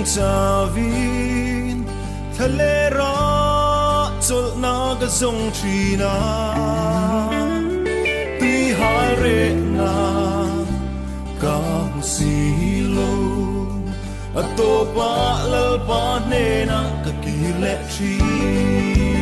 Savin Thalera Chol Naga Song Trina Tihare Na Kang Silo Atopa Lalpa Nena Kakile Tree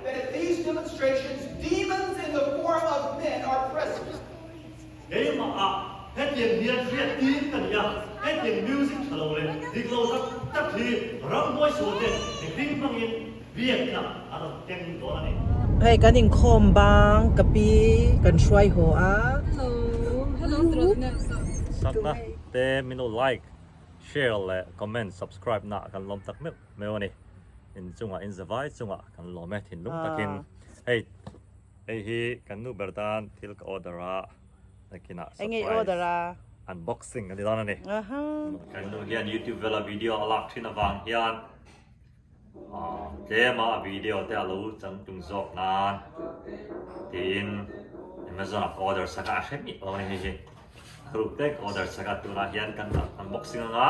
That at these demonstrations, demons in the form of men are present. Hey, kaning khombang kapi kan shwai ho a. Sakna te minu like, share le, comment, subscribe na kan lom tak me in chunga in zavai chunga kan lome thin lung takin hey hi kan nu berdan til ka ordera nakina surprise unboxing kan dana ni kan nu hian YouTube vela video alak thina wang hian tema video te alu chang tung zok nan tin Amazon order saka shemi oni hi group tek order saka tura hian kan unboxing nga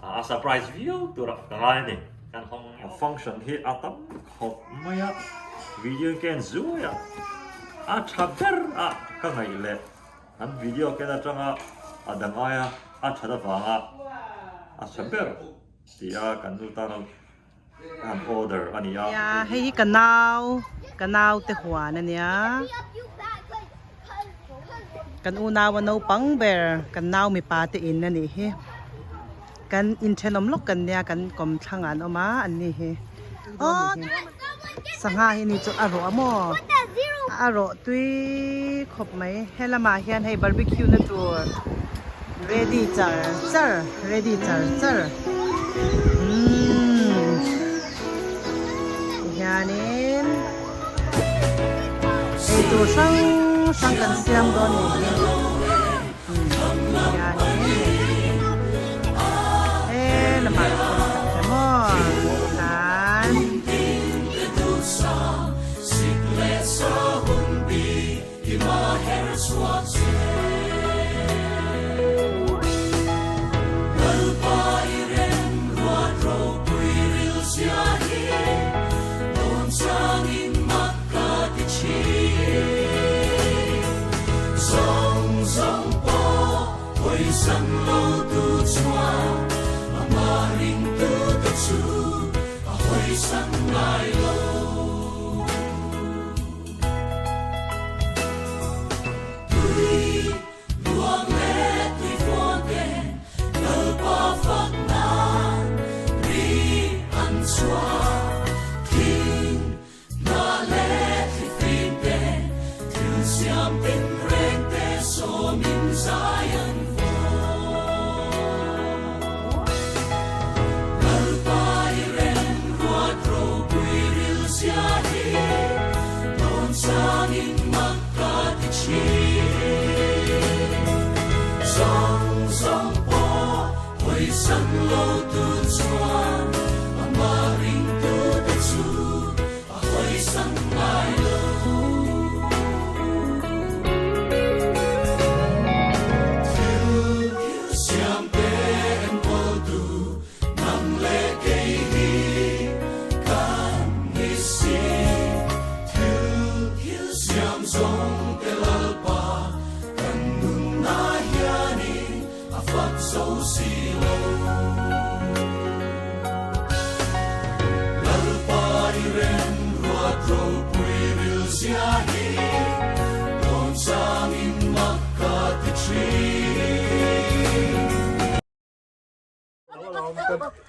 a surprise view tura kangai ni kan hong function hi atam khop maya video ken zuya a chapter a ka ngai le an video ke da changa adangaya a thada wanga a saber tia kan nu ta no an order ania ya hei kanau te hua na nia kan unaw no pang ber kan naw mi pa te in na ni he kan in chenom lok kan nia kan kom thangan oma an ni he sangha hi ni chu aro amo aro tui khop mai helama hian hei barbecue na tur ready char hianin hei tu sang kan siam don ni hianin lama mo nan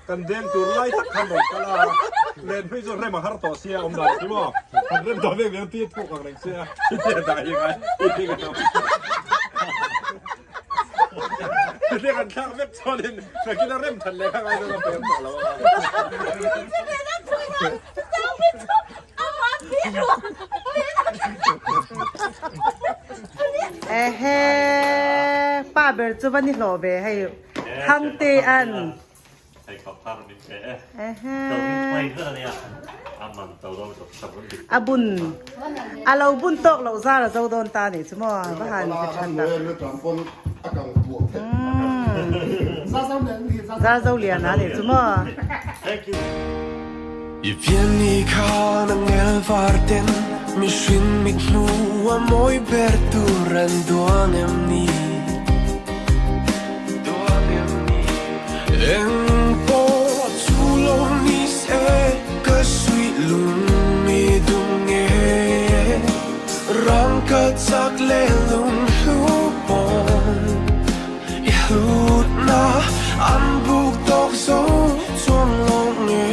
kan deng tur lai tak kan dong kala len hui zo re ma har to sia om da ki mo kan rem to ve ve ti tu kang reng sia ti da yang ai ti ga to ti kan thang ve to len sa ki da rem than le ka ai do pe to la pa ber chu bani lo be hai thang te an hay có pha mình sẽ đầu quay hơn này à mình tàu đâu được sập đi abun alo bun tok lo za la zo don ta ni chmo ba han ki chan da za zo lian na ni chmo thank you Ivieni ka nang el varten mi shin mit nu a moi perturan duan emni en po chulo ni se ka sui lung mi dung e rang ka chak le lung hu pon I hut na an buk tok so chuan long e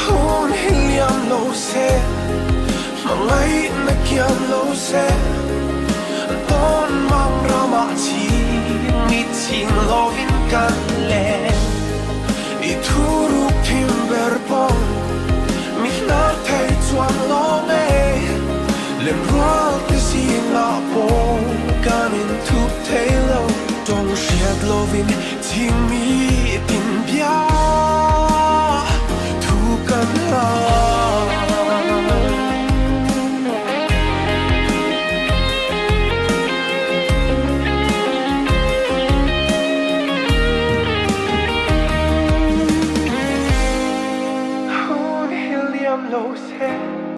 hôn helium lo se mangai na kiam lo se don mang rama chi mi chin lovin kan le I thuru phim ber pong mi na thai chuan lo me len rual ke si na po kan in thup thai lo dong shiat lovin thing mi tin bia thu kan la hôn helium lo se